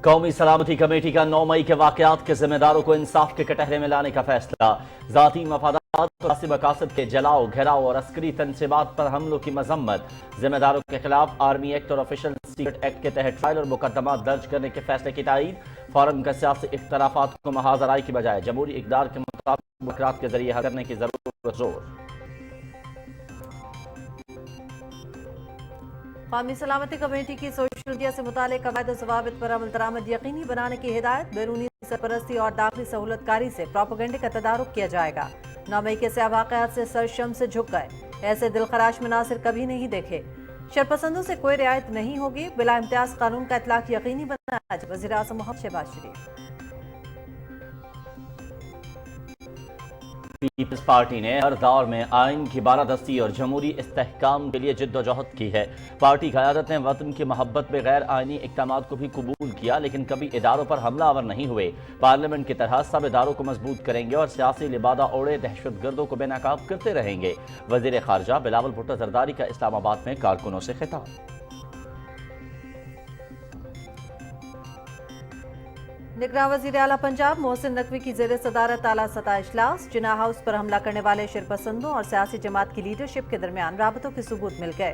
قومی سلامتی کمیٹی کا 9 مئی کے واقعات کے ذمہ داروں کو انصاف کے کٹہرے میں لانے کا فیصلہ۔ ذاتی مفادات اور سیاسی مقاصد کے جلاؤ، گھیراؤ اور عسکری تنصیبات پر حملوں کی مذمت۔ ذمہ داروں کے خلاف آرمی ایکٹ اور آفیشل سیکرٹ ایکٹ کے تحت ٹرائل اور مقدمات درج کرنے کے فیصلے کی تائید۔ فورم کا سیاسی اختلافات کو محاذ رائے کی بجائے جمہوری اقدار کے مطابق مذاکرات کے ذریعے حل کرنے کی ضرورت زور۔ قومی سلامتی کمیٹی کی سوشل میڈیا سے متعلق قواعد و ضوابط پر عمل درآمد یقینی بنانے کی ہدایت۔ بیرونی سرپرستی اور داخلی سہولت کاری سے پروپیگنڈے کا تدارک کیا جائے گا۔ 9 مئی کے سیاہ واقعات سے سرشم سے جھک گئے، ایسے دلخراش مناظر کبھی نہیں دیکھے۔ شرپسندوں سے کوئی رعایت نہیں ہوگی، بلا امتیاز قانون کا اطلاق یقینی بنایا جائے۔ وزیر اعظم محمد شہباز شریف۔ پیپلز پارٹی نے ہر دور میں آئین کی بالادستی اور جمہوری استحکام کے لیے جد و جہد کی ہے۔ پارٹی قیادت نے وطن کی محبت میں غیر آئینی اقدامات کو بھی قبول کیا، لیکن کبھی اداروں پر حملہ آور نہیں ہوئے۔ پارلیمنٹ کی طرح سب اداروں کو مضبوط کریں گے اور سیاسی لبادہ اوڑے دہشت گردوں کو بے نقاب کرتے رہیں گے۔ وزیر خارجہ بلاول بھٹو زرداری کا اسلام آباد میں کارکنوں سے خطاب۔ نگراں وزیر اعلیٰ پنجاب محسن نقوی کی زیر صدارت اعلیٰ سطح اجلاس۔ جناح ہاؤس پر حملہ کرنے والے شرپسندوں اور سیاسی جماعت کی لیڈرشپ کے درمیان رابطوں کے ثبوت مل گئے۔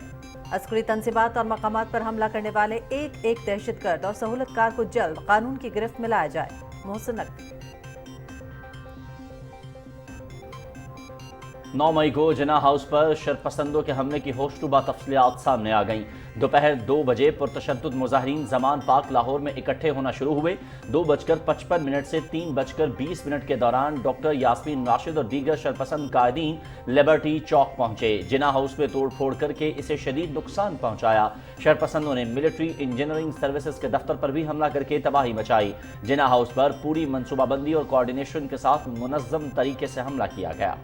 عسکری تنصیبات اور مقامات پر حملہ کرنے والے ایک دہشت گرد اور سہولت کار کو جلد قانون کی گرفت میں لایا جائے۔ محسن نقوی۔ 9 مئی کو جناح ہاؤس پر شرپسندوں کے حملے کی ہوشربا تفصیلات سامنے آ گئیں۔ دوپہر 2 بجے پرتشدد مظاہرین زمان پارک لاہور میں اکٹھے ہونا شروع ہوئے۔ 2:55 سے 3:20 کے دوران ڈاکٹر یاسمین راشد اور دیگر شرپسند قائدین لبرٹی چوک پہنچے۔ جناح ہاؤس میں توڑ پھوڑ کر کے اسے شدید نقصان پہنچایا۔ شرپسندوں نے ملٹری انجینئرنگ سروسز کے دفتر پر بھی حملہ کر کے تباہی مچائی۔ جناح ہاؤس پر پوری منصوبہ بندی اور کوارڈینیشن کے ساتھ منظم طریقے سے حملہ کیا گیا۔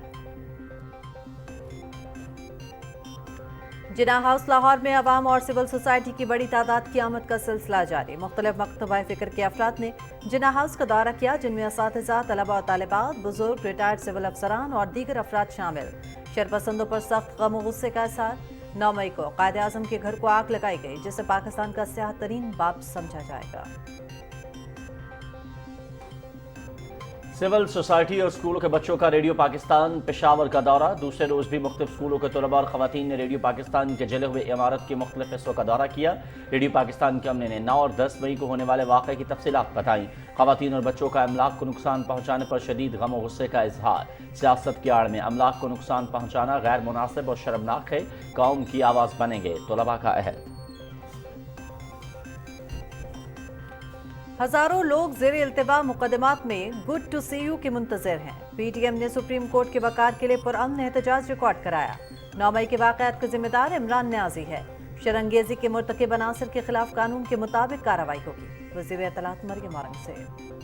جناح ہاؤس لاہور میں عوام اور سول سوسائٹی کی بڑی تعداد کی آمد کا سلسلہ جاری۔ مختلف مکتبہ فکر کے افراد نے جناح ہاؤس کا دورہ کیا، جن میں اساتذہ، طلبہ و طالبات، بزرگ، ریٹائرڈ سول افسران اور دیگر افراد شامل۔ شرپسندوں پر سخت غم و غصے کا اظہار۔ 9 مئی کو قائد اعظم کے گھر کو آگ لگائی گئی، جسے پاکستان کا سیاہ ترین باب سمجھا جائے گا۔ سول سوسائٹی اور اسکولوں کے بچوں کا ریڈیو پاکستان پشاور کا دورہ۔ دوسرے روز بھی مختلف اسکولوں کے طلباء اور خواتین نے ریڈیو پاکستان کے جلے ہوئے عمارت کے مختلف حصوں کا دورہ کیا۔ ریڈیو پاکستان کے عملے نے 9 اور 10 مئی کو ہونے والے واقعے کی تفصیلات بتائیں۔ خواتین اور بچوں کا املاک کو نقصان پہنچانے پر شدید غم و غصے کا اظہار۔ سیاست کی آڑ میں املاک کو نقصان پہنچانا غیر مناسب اور شرمناک ہے، قوم کی آواز بنیں گے، طلباء کا عہد۔ ہزاروں لوگ زیر التوا مقدمات میں گڈ ٹو سی یو کے منتظر ہیں۔ پی ٹی ایم نے سپریم کورٹ کے وقار کے لیے پرامن احتجاج ریکارڈ کرایا۔ 9 مئی کے واقعات کا ذمہ دار عمران نیازی ہے۔ شرنگیزی کے مرتکب عناصر کے خلاف قانون کے مطابق کارروائی ہوگی۔ وزیر اطلاعات مریم اورنگزیب۔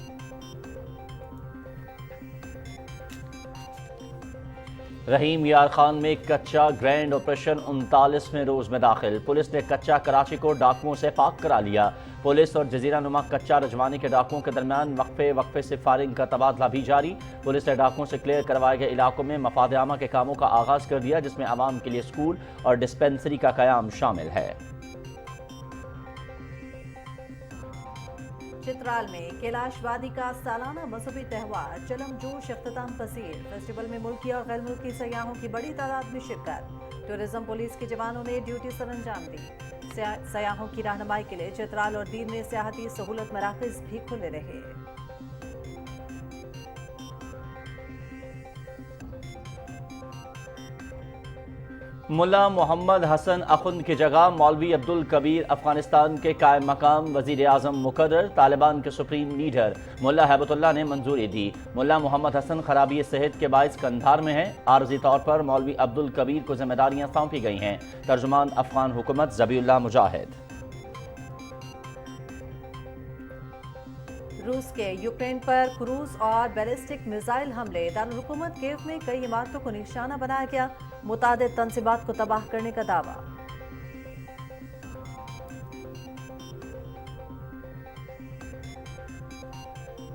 رحیم یار خان میں کچا گرینڈ آپریشن 39ویں روز میں داخل۔ پولیس نے کچا کراچی کو ڈاکوؤں سے پاک کرا لیا۔ پولیس اور جزیرہ نما کچا رجوانی کے ڈاکوؤں کے درمیان وقفے سے فائرنگ کا تبادلہ بھی جاری۔ پولیس نے ڈاکوؤں سے کلیئر کروائے گئے علاقوں میں مفاد عامہ کے کاموں کا آغاز کر دیا، جس میں عوام کے لیے سکول اور ڈسپنسری کا قیام شامل ہے۔ چترال میں کیلاش وادی کا سالانہ مذہبی تہوار چلم جوش اختتام پذیر۔ فیسٹیول میں ملکی اور غیر ملکی سیاحوں کی بڑی تعداد میں شرکت۔ ٹورزم پولیس کے جوانوں نے ڈیوٹی سر انجام دی۔ سیاحوں کی رہنمائی کے لیے چترال اور دیر میں سیاحتی سہولت مراکز بھی کھلے رہے۔ ملا محمد حسن اخند کی جگہ مولوی عبدالکبیر افغانستان کے قائم مقام وزیر اعظم مقرر۔ طالبان کے سپریم لیڈر ملا ہیبت اللہ نے منظوری دی۔ ملا محمد حسن خرابی صحت کے باعث قندھار میں ہیں۔ عارضی طور پر مولوی عبدالکبیر کو ذمہ داریاں سونپی گئی ہیں۔ ترجمان افغان حکومت ذبیح اللہ مجاہد۔ روس کے یوکرین پر کروز اور بیلسٹک میزائل حملے۔ دارالحکومت کیف میں کئی عمارتوں کو نشانہ بنایا گیا۔ متعدد تنصیبات کو تباہ کرنے کا دعویٰ۔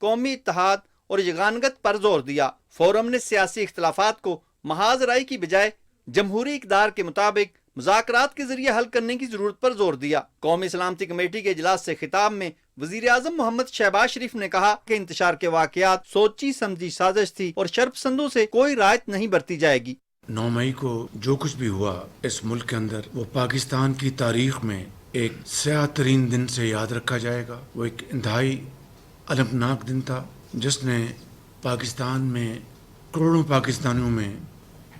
قومی اتحاد اور یگانگت پر زور دیا۔ فورم نے سیاسی اختلافات کو محاذ رائے کی بجائے جمہوری اقدار کے مطابق مذاکرات کے ذریعے حل کرنے کی ضرورت پر زور دیا۔ قومی سلامتی کمیٹی کے اجلاس سے خطاب میں وزیر اعظم محمد شہباز شریف نے کہا کہ انتشار کے واقعات سوچی سمجھی سازش تھی اور شرپسندوں سے کوئی رعایت نہیں برتی جائے گی۔ 9 مئی کو جو کچھ بھی ہوا اس ملک کے اندر وہ پاکستان کی تاریخ میں ایک سیاہ ترین دن سے یاد رکھا جائے گا۔ وہ ایک انتہائی المناک دن تھا جس نے پاکستان میں کروڑوں پاکستانیوں میں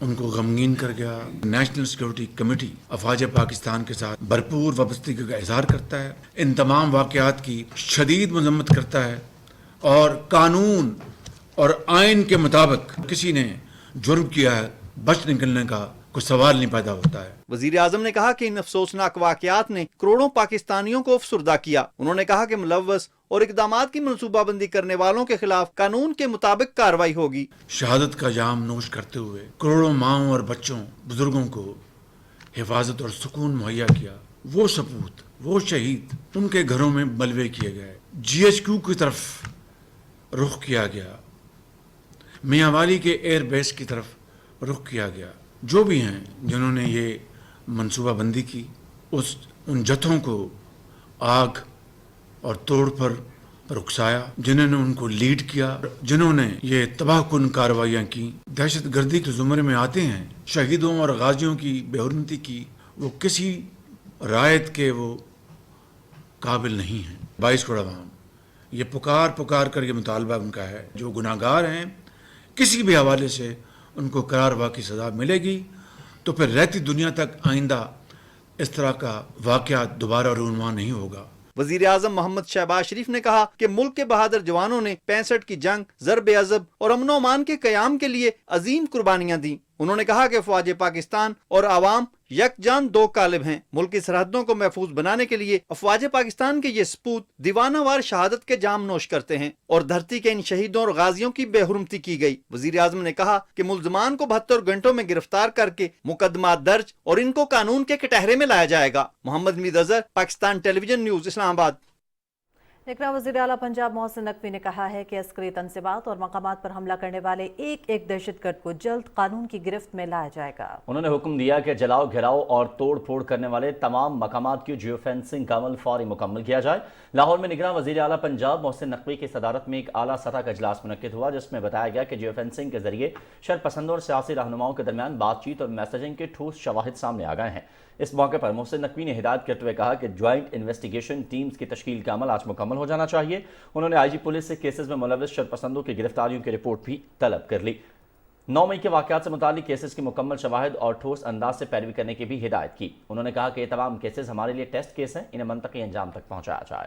ان کو غمگین کر گیا۔ نیشنل سیکورٹی کمیٹی افواج پاکستان کے ساتھ بھرپور وابستگی کا اظہار کرتا ہے، ان تمام واقعات کی شدید مذمت کرتا ہے، اور قانون اور آئین کے مطابق کسی نے جرم کیا ہے بچ نکلنے کا کوئی سوال نہیں پیدا ہوتا ہے۔ وزیر اعظم نے کہا کہ ان افسوسناک واقعات نے کروڑوں پاکستانیوں کو افسردہ کیا۔ انہوں نے کہا کہ ملوث اور اقدامات کی منصوبہ بندی کرنے والوں کے خلاف قانون کے مطابق کارروائی ہوگی۔ شہادت کا جام نوش کرتے ہوئے کروڑوں ماؤں اور بچوں بزرگوں کو حفاظت اور سکون مہیا کیا، وہ سپوت، وہ شہید، ان کے گھروں میں بلوے کیے گئے، GHQ کی طرف رخ کیا گیا، میاں والی کے ایئر بیس کی طرف رخ کیا گیا۔ جو بھی ہیں جنہوں نے یہ منصوبہ بندی کی، ان جتھوں کو آگ اور توڑ پر رکسایا، جنہوں نے ان کو لیڈ کیا، جنہوں نے یہ تباہ کن کارروائیاں کی، دہشت گردی کے زمرے میں آتے ہیں، شہیدوں اور غازیوں کی بے حرمتی کی، وہ کسی رعایت کے وہ قابل نہیں ہیں۔ 22 کروڑ عوام یہ پکار کر یہ مطالبہ ان کا ہے، جو گناہگار ہیں کسی بھی حوالے سے ان کو قرار کی سزا ملے گی، تو پھر رہتی دنیا تک آئندہ اس طرح کا واقعہ دوبارہ رونما نہیں ہوگا۔ وزیر اعظم محمد شہباز شریف نے کہا کہ ملک کے بہادر جوانوں نے 65 کی جنگ، ضرب عضب اور امن و امان کے قیام کے لیے عظیم قربانیاں دیں۔ انہوں نے کہا کہ افواج پاکستان اور عوام یکجان دو کالب ہیں۔ ملک کی سرحدوں کو محفوظ بنانے کے لیے افواج پاکستان کے یہ سپوت دیوانہ وار شہادت کے جام نوش کرتے ہیں، اور دھرتی کے ان شہیدوں اور غازیوں کی بے حرمتی کی گئی۔ وزیر اعظم نے کہا کہ ملزمان کو 72 گھنٹوں میں گرفتار کر کے مقدمات درج اور ان کو قانون کے کٹہرے میں لایا جائے گا۔ محمد حمید اظہر، پاکستان ٹیلی ویژن نیوز، اسلام آباد۔ نگراں وزیر اعلیٰ پنجاب محسن نقوی نے کہا ہے کہ عسکری تنصیبات اور مقامات پر حملہ کرنے والے ایک دہشت گرد کو جلد قانون کی گرفت میں لایا جائے گا۔ انہوں نے حکم دیا کہ جلاؤ گھراؤ اور توڑ پھوڑ کرنے والے تمام مقامات کی جیو فینسنگ کا عمل فوری مکمل کیا جائے۔ لاہور میں نگراں وزیر اعلیٰ پنجاب محسن نقوی کی صدارت میں ایک اعلیٰ سطح کا اجلاس منعقد ہوا، جس میں بتایا گیا کہ جیو فینسنگ کے ذریعے شرپسندوں اور سیاسی رہنماؤں کے درمیان بات چیت اور میسیجنگ کے ٹھوس شواہد سامنے آ گئے ہیں۔ اس موقع پر محسن نقوی نے ہدایت کرتے ہوئے کہا کہ جوائنٹ انویسٹیگیشن ٹیمز کی تشکیل کا عمل آج مکمل ہو جانا چاہیے۔ انہوں نے آئی جی پولیس سے کیسز میں ملوث شرپسندوں کی گرفتاریوں کی رپورٹ بھی طلب کر لی۔ 9 مئی کے واقعات سے متعلق کیسز کی مکمل شواہد اور ٹھوس انداز سے پیروی کرنے کی بھی ہدایت کی۔ انہوں نے کہا کہ یہ تمام کیسز ہمارے لیے ٹیسٹ کیس ہیں، انہیں منطقی انجام تک پہنچایا جائے۔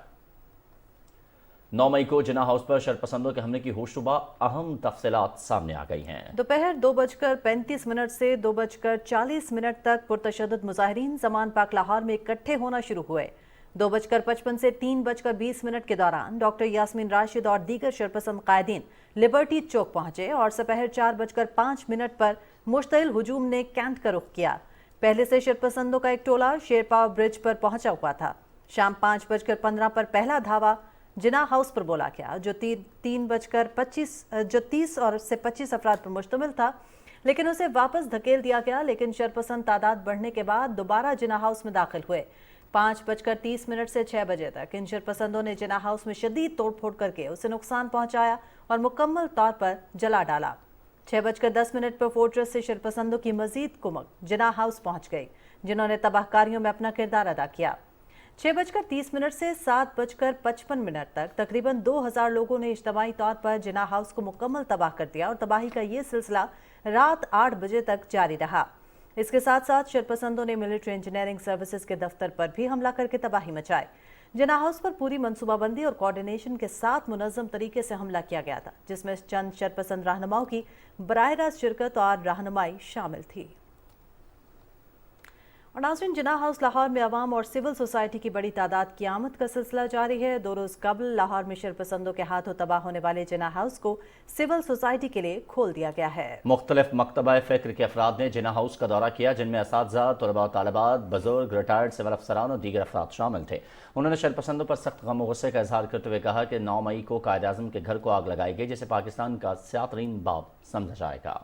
9 مئی کو جناح ہاؤس پر شرپسندوں کے حملے کی ہوشربا اہم تفصیلات سامنے آ گئی ہیں۔ دوپہر 2:35 سے 2:40 تک پرتشدد مظاہرین زمان پاک لاہور میں اکٹھے ہونا شروع ہوئے۔ 2:55 سے 3:20 کے دوران ڈاکٹر یاسمین راشد اور دیگر شرپسند قائدین لبرٹی چوک پہنچے اور سپہر 4:05 پر مشتعل ہجوم نے کینٹ کا رخ کیا۔ پہلے سے شرپسندوں کا ایک ٹولہ شیرپاؤ برج پر پہنچا ہوا تھا۔ شام 5:15 پر پہلا دھاوا جناح ہاؤس پر بولا گیا، جو 30 اور 25 افراد پر مشتمل تھا، لیکن اسے واپس دھکیل دیا گیا۔ لیکن شرپسند تعداد بڑھنے کے بعد دوبارہ جناح ہاؤس میں داخل ہوئے۔ 5:30 سے 6 بجے تک ان شرپسندوں نے جناح ہاؤس میں شدید توڑ پھوڑ کر کے اسے نقصان پہنچایا اور مکمل طور پر جلا ڈالا۔ 6:10 پر فورٹریس سے شرپسندوں کی مزید کمک جناح ہاؤس پہنچ گئی، جنہوں نے تباہ کاریوں میں اپنا کردار ادا کیا۔ 6:30 سے 7:55 تک تقریباً 2000 لوگوں نے اجتماعی طور پر جناح ہاؤس کو مکمل تباہ کر دیا، اور تباہی کا یہ سلسلہ رات 8 بجے تک جاری رہا۔ اس کے ساتھ ساتھ شرپسندوں نے ملٹری انجینئرنگ سروسز کے دفتر پر بھی حملہ کر کے تباہی مچائی۔ جناح ہاؤس پر پوری منصوبہ بندی اور کوارڈینیشن کے ساتھ منظم طریقے سے حملہ کیا گیا تھا، جس میں چند شرپسند رہنماؤں کی براہ راست شرکت اور رہنمائی شامل تھی۔ اور ناظرین، جناح ہاؤس لاہور میں عوام اور سول سوسائٹی کی بڑی تعداد کی آمد کا سلسلہ جاری ہے۔ 2 روز قبل لاہور میں شرپسندوں کے ہاتھوں تباہ ہونے والے جناح ہاؤس کو سول سوسائٹی کے لیے کھول دیا گیا ہے۔ مختلف مکتبہ فکر کے افراد نے جناح ہاؤس کا دورہ کیا، جن میں اساتذہ، طلباء و طالبات، بزرگ، ریٹائرڈ سول افسران اور دیگر افراد شامل تھے۔ انہوں نے شرپسندوں پر سخت غم و غصے کا اظہار کرتے ہوئے کہا کہ 9 مئی کو قائد اعظم کے گھر کو آگ لگائی گئی، جسے پاکستان کا سیاہ ترین باب سمجھا جائے گا۔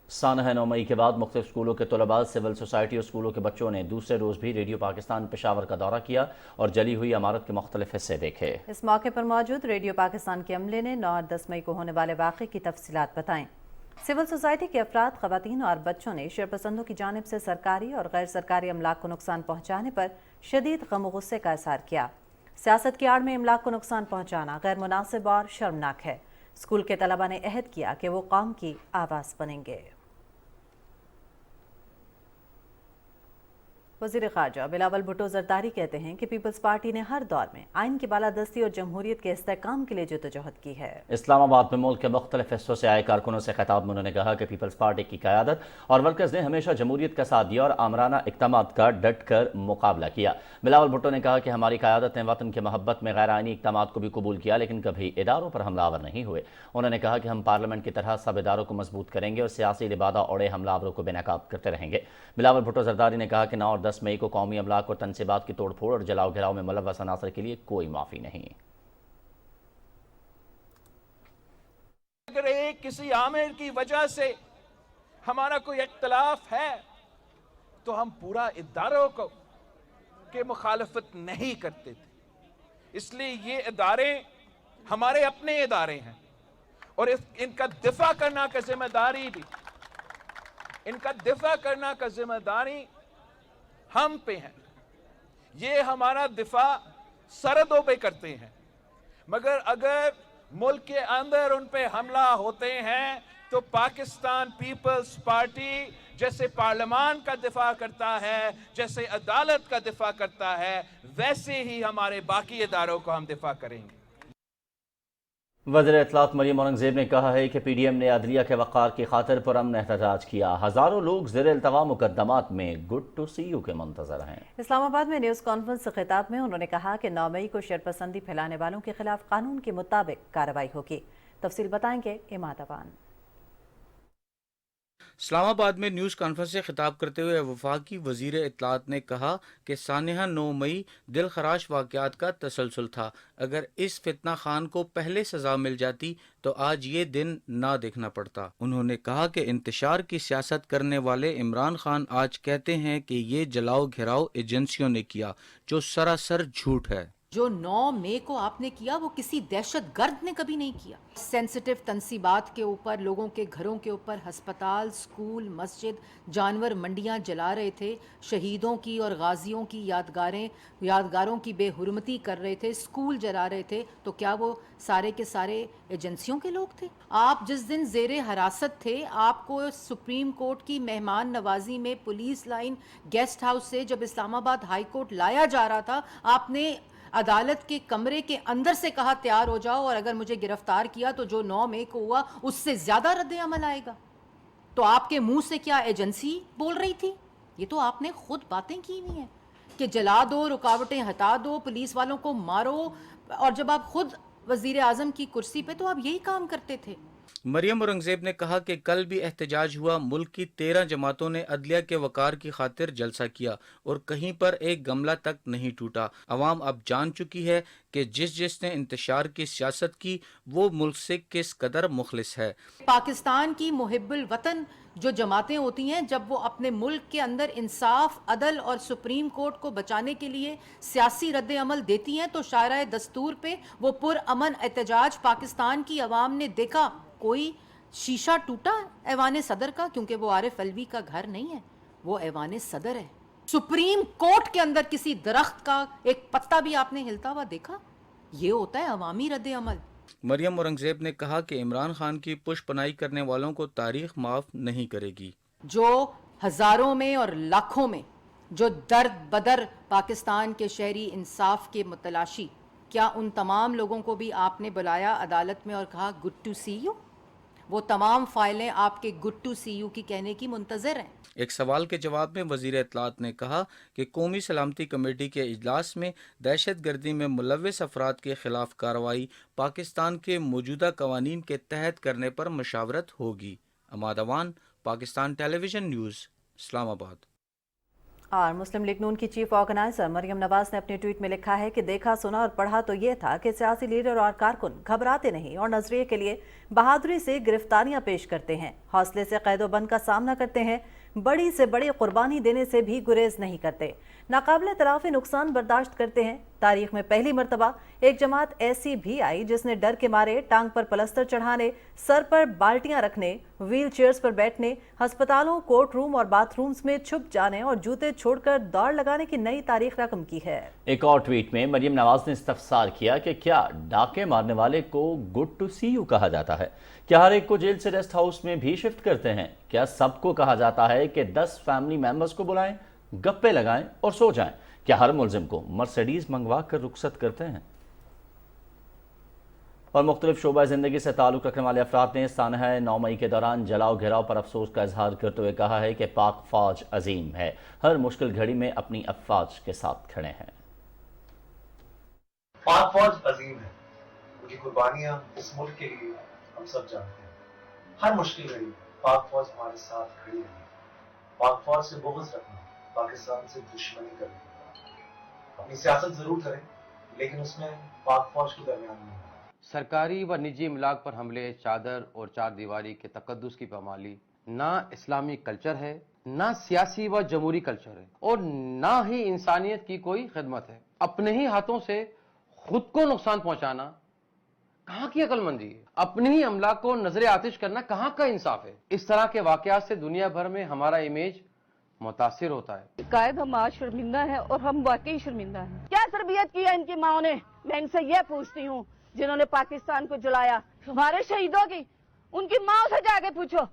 سانحہ 9 مئی کے بعد مختلف اسکولوں کے طلباء، سول سوسائٹی اور اسکولوں کے بچوں نے دوسرے روز بھی ریڈیو پاکستان پشاور کا دورہ کیا اور جلی ہوئی عمارت کے مختلف حصے دیکھے۔ اس موقع پر موجود ریڈیو پاکستان کے عملے نے 9 اور 10 مئی کو ہونے والے واقعے کی تفصیلات بتائیں۔ سول سوسائٹی کے افراد، خواتین اور بچوں نے شرپسندوں کی جانب سے سرکاری اور غیر سرکاری املاک کو نقصان پہنچانے پر شدید غم و غصے کا اظہار کیا۔ سیاست کی آڑ میں املاک کو نقصان پہنچانا غیر مناسب اور شرمناک ہے۔ اسکول کے طلباء نے عہد کیا کہ وہ قوم کی آواز بنیں گے۔ وزیر خارجہ بلاول بھٹو زرداری کہتے ہیں کہ پیپلز پارٹی نے ہر دور میں آئین کی بالادستی اور جمہوریت کے استحکام کے لیے جدوجہد کی ہے۔ اسلام آباد میں ملک کے مختلف حصوں سے آئے کارکنوں سے خطاب میں انہوں نے کہا کہ پیپلز پارٹی کی قیادت اور ورکرز نے ہمیشہ جمہوریت کا ساتھ دیا اور آمرانہ اقدامات کا ڈٹ کر مقابلہ کیا۔ بلاول بھٹو نے کہا کہ ہماری قیادت نے وطن کے محبت میں غیر آئینی اقدامات کو بھی قبول کیا، لیکن کبھی اداروں پر حملہ آور نہیں ہوئے۔ انہوں نے کہا کہ ہم پارلیمنٹ کی طرح سب اداروں کو مضبوط کریں گے اور سیاسی لبادہ اوڑے حملہ آوروں کو بے نقاب کرتے رہیں گے۔ بلاول بھٹو زرداری نے کہا کہ 9 اور 10 مئی کو قومی املاک اور تنصیبات کی توڑ پھوڑ اور جلاؤ گھراؤ میں ملوث عناصر کے لیے کوئی معافی نہیں۔ اگر ایک کسی عامل کی وجہ سے ہمارا کوئی اختلاف ہے تو ہم پورا اداروں کو کے مخالفت نہیں کرتے تھے، اس لیے یہ ادارے ہمارے اپنے ادارے ہیں اور ان کا دفاع کرنا کا ذمہ داری ہم پہ ہیں۔ یہ ہمارا دفاع سرحدوں پہ کرتے ہیں، مگر اگر ملک کے اندر ان پہ حملہ ہوتے ہیں تو پاکستان پیپلز پارٹی جیسے پارلیمان کا دفاع کرتا ہے، جیسے عدالت کا دفاع کرتا ہے، ویسے ہی ہمارے باقی اداروں کو ہم دفاع کریں گے۔ وزیر اطلاعات مریم اورنگزیب نے کہا ہے کہ پی ڈی ایم نے عدلیہ کے وقار کی خاطر پرامن احتجاج کیا۔ ہزاروں لوگ زیر التوا مقدمات میں گڈ ٹو سی یو کے منتظر ہیں۔ اسلام آباد میں نیوز کانفرنس سے خطاب میں انہوں نے کہا کہ 9 مئی کو شرپسندی پھیلانے والوں کے خلاف قانون کے مطابق کارروائی ہوگی۔ تفصیل بتائیں گے اماد اوان۔ اسلام آباد میں نیوز کانفرنس سے خطاب کرتے ہوئے وفاقی وزیر اطلاعات نے کہا کہ سانحہ 9 مئی دل خراش واقعات کا تسلسل تھا۔ اگر اس فتنہ خان کو پہلے سزا مل جاتی تو آج یہ دن نہ دیکھنا پڑتا۔ انہوں نے کہا کہ انتشار کی سیاست کرنے والے عمران خان آج کہتے ہیں کہ یہ جلاؤ گھراؤ ایجنسیوں نے کیا، جو سراسر جھوٹ ہے۔ جو 9 مئی کو آپ نے کیا وہ کسی دہشت گرد نے کبھی نہیں کیا۔ سینسٹیو تنصیبات کے اوپر، لوگوں کے گھروں کے اوپر، ہسپتال، سکول، مسجد، جانور منڈیاں جلا رہے تھے، شہیدوں کی اور غازیوں کی یادگاروں کی بے حرمتی کر رہے تھے، سکول جلا رہے تھے، تو کیا وہ سارے کے سارے ایجنسیوں کے لوگ تھے؟ آپ جس دن زیر حراست تھے، آپ کو سپریم کورٹ کی مہمان نوازی میں پولیس لائن گیسٹ ہاؤس سے جب اسلام آباد ہائی کورٹ لایا جا رہا تھا، آپ نے عدالت کے کمرے کے اندر سے کہا تیار ہو جاؤ، اور اگر مجھے گرفتار کیا تو جو 9 مئی کو ہوا اس سے زیادہ رد عمل آئے گا۔ تو آپ کے منہ سے کیا ایجنسی بول رہی تھی؟ یہ تو آپ نے خود باتیں کی ہوئی ہیں کہ جلا دو، رکاوٹیں ہٹا دو، پولیس والوں کو مارو، اور جب آپ خود وزیر اعظم کی کرسی پہ تو آپ یہی کام کرتے تھے۔ مریم اورنگزیب نے کہا کہ کل بھی احتجاج ہوا، ملک کی 13 جماعتوں نے عدلیہ کے وقار کی خاطر جلسہ کیا اور کہیں پر ایک گملہ تک نہیں ٹوٹا۔ عوام اب جان چکی ہے کہ جس نے انتشار کی سیاست کی وہ ملک سے کس قدر مخلص ہے۔ پاکستان کی محب الوطن جو جماعتیں ہوتی ہیں، جب وہ اپنے ملک کے اندر انصاف، عدل اور سپریم کورٹ کو بچانے کے لیے سیاسی رد عمل دیتی ہیں تو شاعرہ دستور پہ وہ پرامن احتجاج پاکستان کی عوام نے دیکھا۔ کوئی شیشہ ٹوٹا ایوان صدر کا؟ کیونکہ وہ عارف علوی کا گھر نہیں ہے، وہ ایوان صدر ہے۔ سپریم کورٹ کے اندر کسی درخت کا ایک پتا بھی آپ نے ہلتا ہوا دیکھا؟ یہ ہوتا ہے عوامی رد عمل۔ مریم اورنگزیب نے کہا کہ عمران خان کی پش پناہی کرنے والوں کو تاریخ معاف نہیں کرے گی۔ جو ہزاروں میں اور لاکھوں میں جو درد بدر پاکستان کے شہری انصاف کے متلاشی، کیا ان تمام لوگوں کو بھی آپ نے بلایا عدالت میں اور کہا گڈ ٹو سی یو؟ وہ تمام فائلیں آپ کے گڈ ٹو سی یو کی کہنے کی منتظر ہیں۔ ایک سوال کے جواب میں وزیر اطلاعات نے کہا کہ قومی سلامتی کمیٹی کے اجلاس میں دہشت گردی میں ملوث افراد کے خلاف کارروائی پاکستان کے موجودہ قوانین کے تحت کرنے پر مشاورت ہوگی۔ عماد اوان، پاکستان ٹیلی ویژن نیوز، اسلام آباد۔ اور مسلم لیگ نون کی چیف آرگنائزر مریم نواز نے اپنے ٹویٹ میں لکھا ہے کہ دیکھا سنا اور پڑھا تو یہ تھا کہ سیاسی لیڈر اور کارکن گھبراتے نہیں اور نظریے کے لیے بہادری سے گرفتاریاں پیش کرتے ہیں، حوصلے سے قید و بند کا سامنا کرتے ہیں، بڑی سے بڑی قربانی دینے سے بھی گریز نہیں کرتے، ناقابل تلافی نقصان برداشت کرتے ہیں۔ تاریخ میں پہلی مرتبہ ایک جماعت ایسی بھی آئی جس نے ڈر کے مارے ٹانگ پر پلستر چڑھانے، سر پر بالٹیاں رکھنے، ویل چیئرز پر بیٹھنے، ہسپتالوں، کورٹ روم اور باتھ رومز میں چھپ جانے اور جوتے چھوڑ کر دوڑ لگانے کی نئی تاریخ رقم کی ہے۔ ایک اور ٹویٹ میں مریم نواز نے استفسار کیا کہ کیا ڈاکے مارنے والے کو گڈ ٹو سی یو کہا جاتا ہے؟ کیا ہر ایک کو جیل سے ریسٹ ہاؤس میں بھی شفٹ کرتے ہیں؟ کیا سب کو کہا جاتا ہے کہ 10 فیملی ممبرز کو بلائیں، گپے لگائیں اور سو جائیں؟ کیا ہر ملزم کو مرسیڈیز منگوا کر رخصت کرتے ہیں؟ اور مختلف شعبہ زندگی سے تعلق رکھنے والے افراد نے سانحہ 9 مئی کے دوران جلاؤ گھیراؤ پر افسوس کا اظہار کرتے ہوئے کہا ہے کہ پاک فوج عظیم ہے، ہر مشکل گھڑی میں اپنی افواج کے ساتھ کھڑے ہیں۔ پاک فوج عظیم ہے، ان کی قربانیاں اس ملک کے لیے ہم سب جانتے ہیں، ہر مشکل گھڑی پاک فوج ہمارے ساتھ کھڑی رہی۔ پاک فوج سے بغض رکھنا پاکستان سے دشمنی کرنا، اپنی سیاست ضرور کریں لیکن اس میں پاک فوج کو درمیان نہیں۔ سرکاری و نجی املاک پر حملے، چادر اور چار دیواری کے تقدس کی پامالی نہ اسلامی کلچر ہے، نہ سیاسی و جمہوری کلچر ہے، اور نہ ہی انسانیت کی کوئی خدمت ہے۔ اپنے ہی ہاتھوں سے خود کو نقصان پہنچانا کہاں کی عقل مندی ہے؟ اپنے ہی املاک کو نظر آتش کرنا کہاں کا انصاف ہے؟ اس طرح کے واقعات سے دنیا بھر میں ہمارا امیج متاثر ہوتا ہے۔ قائد ہم آج شرمندہ ہیں اور ہم واقعی شرمندہ ہیں۔ کیا تربیت کی ہے ان کی ماں نے؟ میں ان سے یہ پوچھتی ہوں جنہوں نے پاکستان کو جلایا، ہمارے شہیدوں کی، ان کی ماں سے جا کے پوچھو،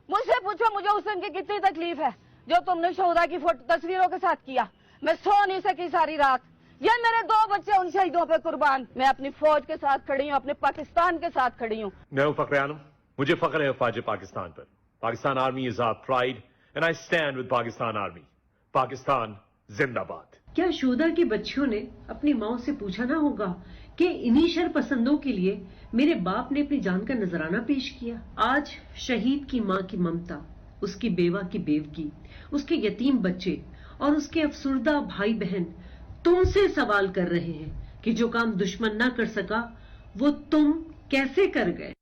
مجھ سے پوچھو مجھے اس دن کی کتنی تکلیف ہے جو تم نے شہداء کی تصویروں کے ساتھ کیا۔ میں سو نہیں سکی ساری رات، یہ میرے 2 بچے ان شہیدوں پہ قربان۔ میں اپنی فوج کے ساتھ کھڑی ہوں، اپنے پاکستان کے ساتھ کھڑی ہوں۔ میں ہوں فخر عالم، مجھے فخر ہے فوج پاکستان پر۔ Pakistan army is our pride and I stand with Pakistan army. Pakistan زندہ باد۔ کیا شہداء کی بچیوں نے اپنی ماں سے پوچھا نہ ہوگا کہ انہی شر پسندوں کے لیے میرے باپ نے اپنی جان کا نذرانہ پیش کیا؟ آج شہید کی ماں کی ممتا، اس کی بیوہ کی بیوگی، اس کے یتیم بچے اور اس کے افسردہ بھائی بہن تم سے سوال کر رہے ہیں کہ جو کام دشمن نہ کر سکا وہ تم کیسے کر گئے؟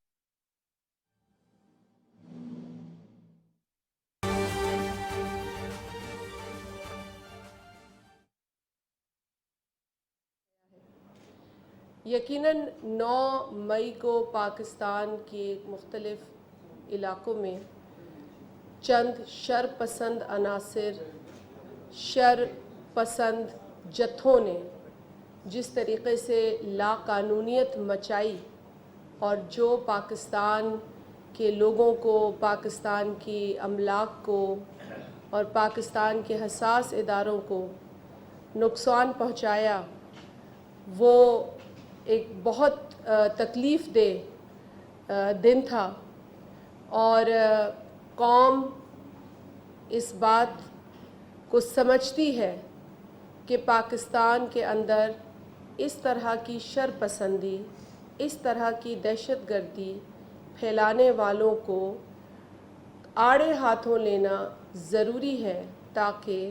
یقیناً 9 مئی کو پاکستان کے مختلف علاقوں میں چند شر پسند عناصر، شر پسند جتھوں نے جس طریقے سے لا قانونیت مچائی اور جو پاکستان کے لوگوں کو، پاکستان کی املاک کو اور پاکستان کے حساس اداروں کو نقصان پہنچایا، وہ ایک بہت تکلیف دہ دن تھا، اور قوم اس بات کو سمجھتی ہے کہ پاکستان کے اندر اس طرح کی شر پسندی، اس طرح کی دہشت گردی پھیلانے والوں کو آڑے ہاتھوں لینا ضروری ہے، تاکہ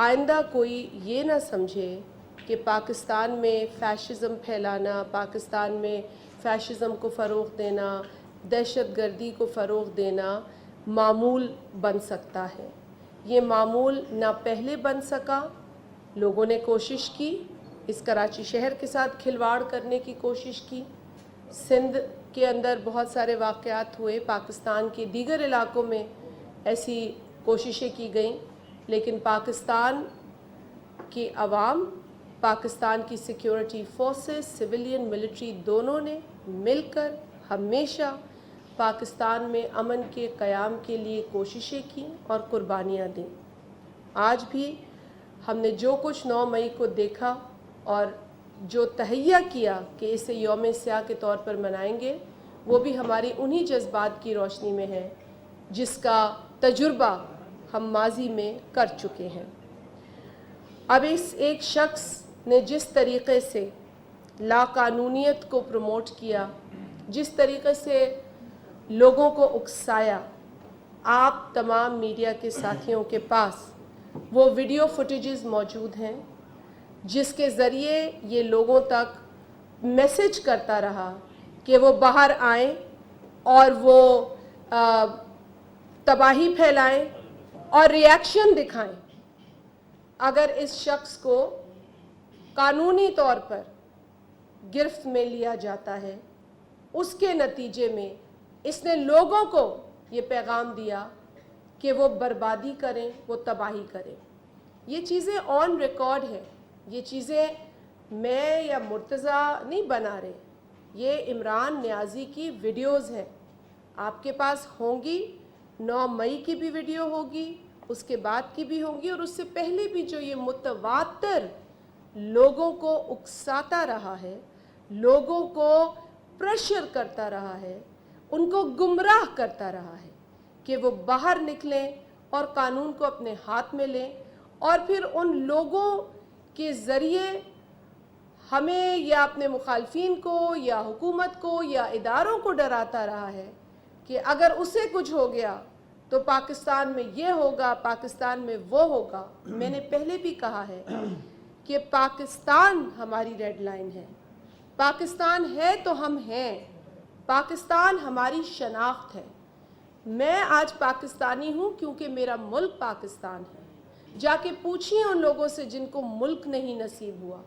آئندہ کوئی یہ نہ سمجھے کہ پاکستان میں فیشزم پھیلانا، پاکستان میں فیشزم کو فروغ دینا، دہشت گردی کو فروغ دینا معمول بن سکتا ہے۔ یہ معمول نہ پہلے بن سکا، لوگوں نے کوشش کی، اس کراچی شہر کے ساتھ کھلواڑ کرنے کی کوشش کی، سندھ کے اندر بہت سارے واقعات ہوئے، پاکستان کے دیگر علاقوں میں ایسی کوششیں کی گئیں، لیکن پاکستان کی عوام، پاکستان کی سیکیورٹی فورسز، سویلین ملٹری دونوں نے مل کر ہمیشہ پاکستان میں امن کے قیام کے لیے کوششیں کیں اور قربانیاں دیں۔ آج بھی ہم نے جو کچھ 9 مئی کو دیکھا اور جو تہیہ کیا کہ اسے یوم سیاہ کے طور پر منائیں گے، وہ بھی ہماری انہی جذبات کی روشنی میں ہے جس کا تجربہ ہم ماضی میں کر چکے ہیں. اب اس ایک شخص نے جس طریقے سے لاقانونیت کو پروموٹ کیا، جس طریقے سے لوگوں کو اکسایا، آپ تمام میڈیا کے ساتھیوں کے پاس وہ ویڈیو فوٹیجز موجود ہیں جس کے ذریعے یہ لوگوں تک میسج کرتا رہا کہ وہ باہر آئیں اور وہ تباہی پھیلائیں اور ریاکشن دکھائیں. اگر اس شخص کو قانونی طور پر گرفت میں لیا جاتا ہے، اس کے نتیجے میں اس نے لوگوں کو یہ پیغام دیا کہ وہ بربادی کریں، وہ تباہی کریں. یہ چیزیں آن ریکارڈ ہیں، یہ چیزیں میں یا مرتضیٰ نہیں بنا رہے، یہ عمران نیازی کی ویڈیوز ہیں، آپ کے پاس ہوں گی. 9 مئی کی بھی ویڈیو ہوگی، اس کے بعد کی بھی ہوگی، اور اس سے پہلے بھی جو یہ متواتر لوگوں کو اکساتا رہا ہے، لوگوں کو پریشر کرتا رہا ہے، ان کو گمراہ کرتا رہا ہے کہ وہ باہر نکلیں اور قانون کو اپنے ہاتھ میں لیں، اور پھر ان لوگوں کے ذریعے ہمیں یا اپنے مخالفین کو یا حکومت کو یا اداروں کو ڈراتا رہا ہے کہ اگر اسے کچھ ہو گیا تو پاکستان میں یہ ہوگا، پاکستان میں وہ ہوگا. میں نے پہلے بھی کہا ہے کہ پاکستان ہماری ریڈ لائن ہے. پاکستان ہے تو ہم ہیں، پاکستان ہماری شناخت ہے. میں آج پاکستانی ہوں کیونکہ میرا ملک پاکستان ہے. جا کے پوچھئے ان لوگوں سے جن کو ملک نہیں نصیب ہوا،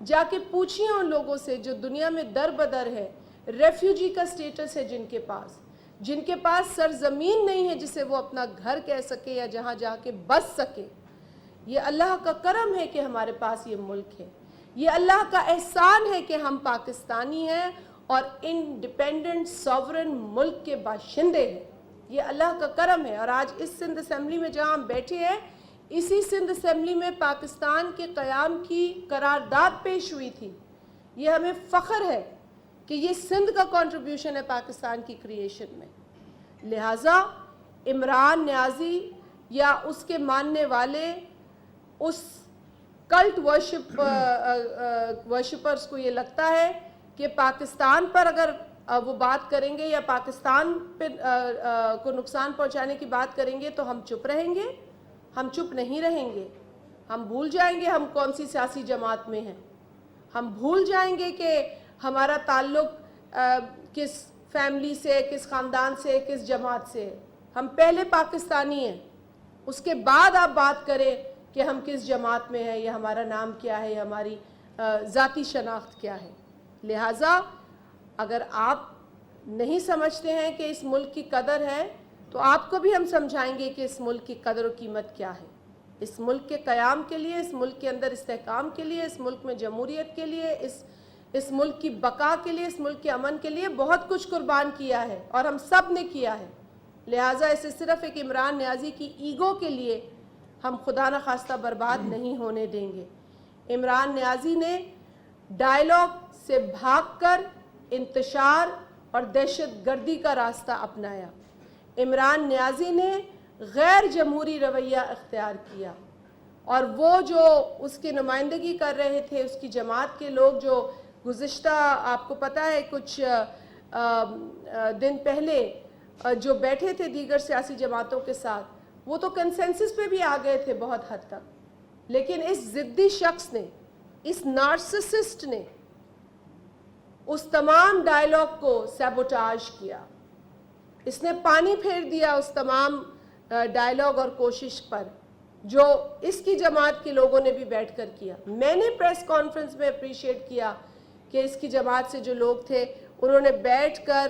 جا کے پوچھئے ان لوگوں سے جو دنیا میں در بدر ہے، ریفیوجی کا سٹیٹس ہے، جن کے پاس سرزمین نہیں ہے جسے وہ اپنا گھر کہہ سکے یا جہاں جا کے بس سکے. یہ اللہ کا کرم ہے کہ ہمارے پاس یہ ملک ہے، یہ اللہ کا احسان ہے کہ ہم پاکستانی ہیں اور انڈیپینڈنٹ سوورن ملک کے باشندے ہیں. یہ اللہ کا کرم ہے. اور آج اس سندھ اسمبلی میں جہاں ہم بیٹھے ہیں، اسی سندھ اسمبلی میں پاکستان کے قیام کی قرارداد پیش ہوئی تھی. یہ ہمیں فخر ہے کہ یہ سندھ کا کنٹریبیوشن ہے پاکستان کی کریشن میں. لہٰذا عمران نیازی یا اس کے ماننے والے اس کلٹ ورشپرز کو یہ لگتا ہے کہ پاکستان پر اگر وہ بات کریں گے یا پاکستان پہ کو نقصان پہنچانے کی بات کریں گے تو ہم چپ رہیں گے. ہم چپ نہیں رہیں گے. ہم بھول جائیں گے ہم کون سی سیاسی جماعت میں ہیں. ہم بھول جائیں گے کہ ہمارا تعلق کس فیملی سے، کس خاندان سے، کس جماعت سے. ہم پہلے پاکستانی ہیں، اس کے بعد آپ بات کریں کہ ہم کس جماعت میں ہیں یا ہمارا نام کیا ہے یا ہماری ذاتی شناخت کیا ہے. لہٰذا اگر آپ نہیں سمجھتے ہیں کہ اس ملک کی قدر ہے تو آپ کو بھی ہم سمجھائیں گے کہ اس ملک کی قدر و قیمت کیا ہے. اس ملک کے قیام کے لیے، اس ملک کے اندر استحکام کے لیے، اس ملک میں جمہوریت کے لیے، اس ملک کی بقا کے لیے، اس ملک کے امن کے لیے بہت کچھ قربان کیا ہے اور ہم سب نے کیا ہے. لہٰذا اسے صرف ایک عمران نیازی کی ایگو کے لیے ہم خدا نخواستہ برباد نہیں ہونے دیں گے. عمران نیازی نے ڈائیلاگ سے بھاگ کر انتشار اور دہشت گردی کا راستہ اپنایا. عمران نیازی نے غیر جمہوری رویہ اختیار کیا، اور وہ جو اس کی نمائندگی کر رہے تھے، اس کی جماعت کے لوگ جو گزشتہ آپ کو پتہ ہے کچھ دن پہلے جو بیٹھے تھے دیگر سیاسی جماعتوں کے ساتھ، وہ تو کنسنسس پہ بھی آ گئے تھے بہت حد تک. لیکن اس ضدی شخص نے، اس نارسسسٹ نے اس تمام ڈائیلاگ کو سیبوٹاج کیا. اس نے پانی پھیر دیا اس تمام ڈائیلاگ اور کوشش پر جو اس کی جماعت کے لوگوں نے بھی بیٹھ کر کیا. میں نے پریس کانفرنس میں اپریشیٹ کیا کہ اس کی جماعت سے جو لوگ تھے انہوں نے بیٹھ کر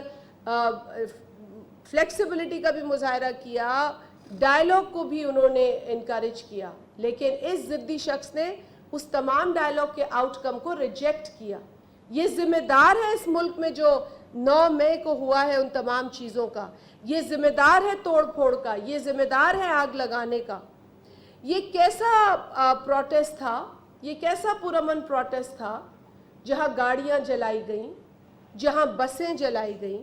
فلیکسیبلٹی کا بھی مظاہرہ کیا، ڈائیلاگ کو بھی انہوں نے انکریج کیا. لیکن اس ضدی شخص نے اس تمام ڈائیلاگ کے آؤٹ کم کو ریجیکٹ کیا. یہ ذمہ دار ہے اس ملک میں جو 9 مئی کو ہوا ہے ان تمام چیزوں کا. یہ ذمہ دار ہے توڑ پھوڑ کا، یہ ذمہ دار ہے آگ لگانے کا. یہ کیسا پروٹیسٹ تھا، یہ کیسا پرامن پروٹیسٹ تھا جہاں گاڑیاں جلائی گئیں، جہاں بسیں جلائی گئیں،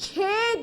6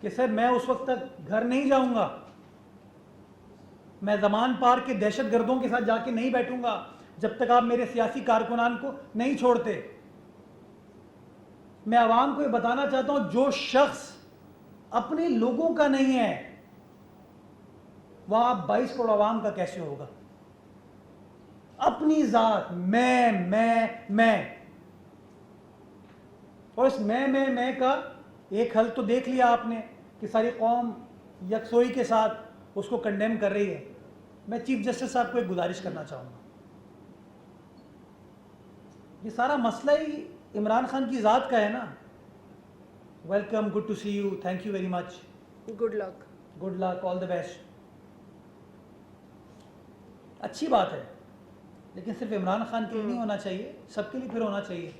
کہ سر میں اس وقت تک گھر نہیں جاؤں گا, میں زمان پارک کے دہشت گردوں کے ساتھ جا کے نہیں بیٹھوں گا جب تک آپ میرے سیاسی کارکنان کو نہیں چھوڑتے. میں عوام کو یہ بتانا چاہتا ہوں, جو شخص اپنے لوگوں کا نہیں ہے وہاں 22 کروڑ عوام کا کیسے ہوگا؟ اپنی ذات میں اور اس میں کا ایک حل تو دیکھ لیا آپ نے کہ ساری قوم یکسوئی کے ساتھ اس کو کنڈیم کر رہی ہے. میں چیف جسٹس صاحب کو ایک گزارش کرنا چاہوں گا, یہ سارا مسئلہ ہی عمران خان کی ذات کا ہے نا. Welcome, good to see you, thank you very much, good luck, all the best. اچھی بات ہے, لیکن صرف عمران خان کے لیے نہیں ہونا چاہیے, سب کے لیے پھر ہونا چاہیے.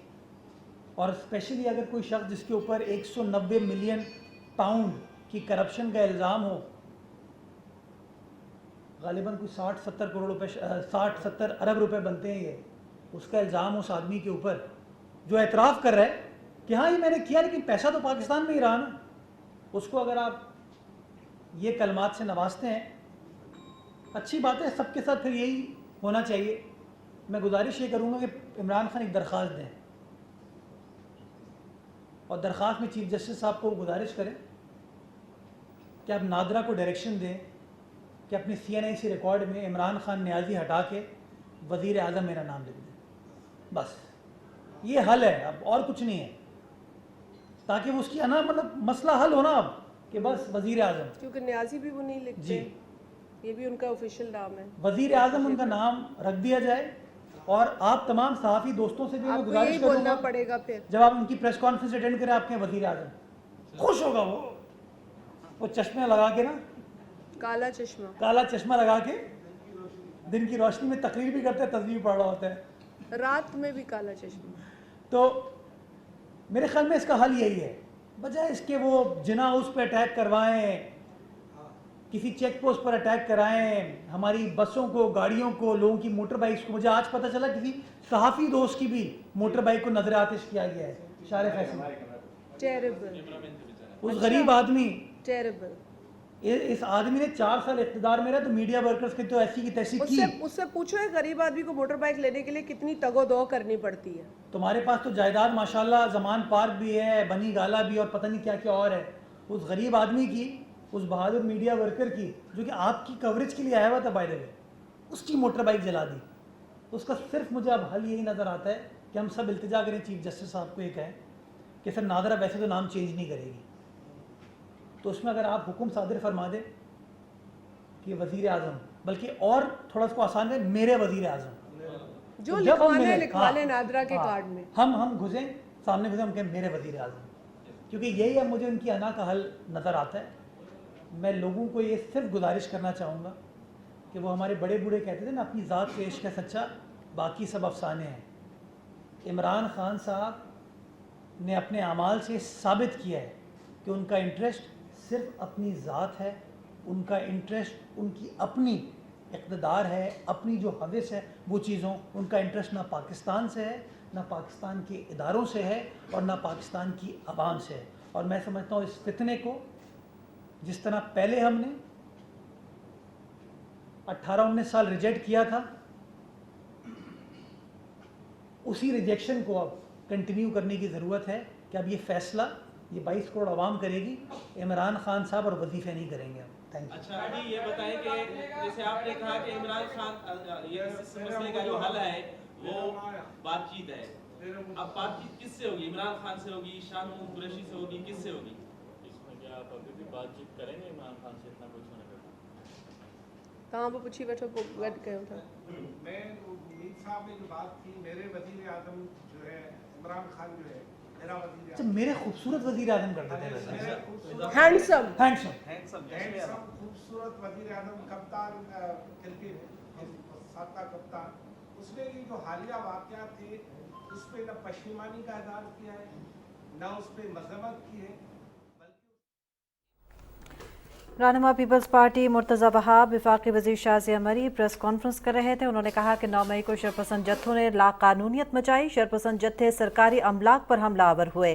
اور اسپیشلی اگر کوئی شخص جس کے اوپر 190 ملین پاؤنڈ کی کرپشن کا الزام ہو, غالباً کوئی 60-70 کروڑ روپے 60-70 ارب روپے بنتے ہیں, یہ اس کا الزام اس آدمی کے اوپر جو اعتراف کر رہا ہے کہ ہاں یہ میں نے کیا, لیکن پیسہ تو پاکستان میں ہی رہا نا. اس کو اگر آپ یہ کلمات سے نوازتے ہیں, اچھی بات ہے, سب کے ساتھ پھر یہی ہونا چاہیے. میں گزارش یہ کروں گا کہ عمران خان ایک درخواست دیں, اور درخواست میں چیف جسٹس صاحب کو گزارش کریں کہ آپ نادرا کو ڈائریکشن دیں کہ اپنی CNIC ریکارڈ میں عمران خان نیازی ہٹا کے وزیر اعظم میرا نام لکھ دیں. بس یہ حل ہے, اب اور کچھ نہیں ہے, تاکہ وہ اس کی مطلب مسئلہ حل ہونا اب کہ بس وزیر اعظم, کیونکہ نیازی بھی وہ نہیں لکھتے جی, یہ بھی ان کا آفیشیل نام ہے, وزیر اعظم ان کا نام رکھ دیا جائے. اور آپ تمام صحافی دوستوں سے بھی میں گزارش کروں بولنا گا پڑے گا پھر جب آپ ان کی پریس کانفرنس اٹینڈ کریں, آپ کے وزیر اعظم, خوش ہوگا وہ چشمے لگا کے نا, کالا چشمہ لگا کے دن کی روشنی میں تقریر بھی کرتے ہیں, تصویر پڑھ رہا ہوتا ہے, رات میں بھی کالا چشمہ. تو میرے خیال میں اس کا حل یہی ہے, بجائے اس کے وہ جنا ہاؤس پہ اٹیک کروائیں, کسی چیک پوسٹ پر اٹیک کرائیں, ہماری بسوں کو, گاڑیوں کو, لوگوں کی موٹر بائکس کو. مجھے آج پتہ چلا کسی صحافی دوست کی بھی موٹر بائک کو نظر آتش کیا گیا ہے, شارع فیصل. ٹیریبل, اس غریب آدمی, ٹیریبل. اس آدمی نے 4 سال اقتدار میں رہا تو میڈیا ورکرز کی تو ایسی کی تیسی کی. اس سے پوچھو ایک غریب آدمی کو موٹر بائک لینے کے لیے کتنی تگ و دو کرنی پڑتی ہے. تمہارے پاس تو جائیداد ماشاءاللہ زمان پارک بھی ہے, بنی گالا بھی, اور پتہ نہیں کیا کیا اور ہے. اس غریب آدمی کی, اس بہادر میڈیا ورکر کی جو کہ آپ کی کوریج کے لیے آیا ہوا تھا بائی دا وے, اس کی موٹر بائک جلا دی. اس کا صرف مجھے اب حل یہی نظر آتا ہے کہ ہم سب التجا کریں چیف جسٹس صاحب کو یہ کہیں کہ سر نادرا ویسے تو نام چینج نہیں کرے گی, تو اس میں اگر آپ حکم صادر فرما دیں کہ وزیر اعظم, بلکہ اور تھوڑا اس کو آسان ہے, میرے وزیر اعظم, جو لکھوا لیں نادرا کے کارڈ میں, ہم گھسیں سامنے گھسیں, ہم کہیں میرے وزیر اعظم, کیونکہ یہی ہے مجھے ان کی انا کا حل نظر آتا ہے. میں لوگوں کو یہ صرف گزارش کرنا چاہوں گا کہ وہ ہمارے بڑے بوڑھے کہتے تھے نا, اپنی ذات کے عشق ہے سچا, باقی سب افسانے ہیں. عمران خان صاحب نے اپنے اعمال سے ثابت کیا ہے کہ ان کا انٹرسٹ صرف اپنی ذات ہے, ان کا انٹرسٹ ان کی اپنی اقتدار ہے, اپنی جو حوث ہے وہ چیزوں, ان کا انٹرسٹ نہ پاکستان سے ہے, نہ پاکستان کے اداروں سے ہے, اور نہ پاکستان کی عوام سے ہے. اور میں سمجھتا ہوں اس فتنے کو جس طرح پہلے ہم نے 18-19 سال ریجیکٹ کیا تھا, اسی ریجیکشن کو اب کنٹینیو کرنے کی ضرورت ہے کہ اب یہ فیصلہ یہ 22 کروڑ عوام کرے گی, عمران خان صاحب اور وظیفے نہیں کریں گے. اچھا جی, یہ بتائیں کہ جیسے آپ نے کہا کہ عمران خان یہ اس مسئلے کا جو حل ہے وہ بات چیت ہے, اب بات چیت کس سے ہوگی؟ عمران خان سے ہوگی, شاہ محمود قریشی سے ہوگی, کس سے ہوگی؟ اس میں کیا آپ ابھی بھی بات چیت کریں گے عمران خان سے؟ اتنا کچھ ہونے کا کہاں وہ پوچھی بیٹھو بیٹھ گئے تھا. میں میر صاحب نے جو بات کی, میرے وزیر اعظم جو ہے عمران خان جو ہے میرا وزیر اعظم, میرے خوبصورت وزیر اعظم کر دیتے ہیں, ہینڈسم خوبصورت وزیر اعظم, کپتان کرکٹ سابقہ کپتان, اس نے یہ جو حالیہ واقعات تھے اس پہ نہ پشیمانی کا اظہار کیا ہے, نہ اس پہ مذمت کی ہے. رہنما پیپلز پارٹی مرتضی وہاب وفاقی وزیر شازیہ مری پریس کانفرنس کر رہے تھے. انہوں نے کہا کہ 9 مئی کو شرپسند جتھوں نے لا قانونیت مچائی, شرپسند جتھے سرکاری املاک پر حملہ آور ہوئے.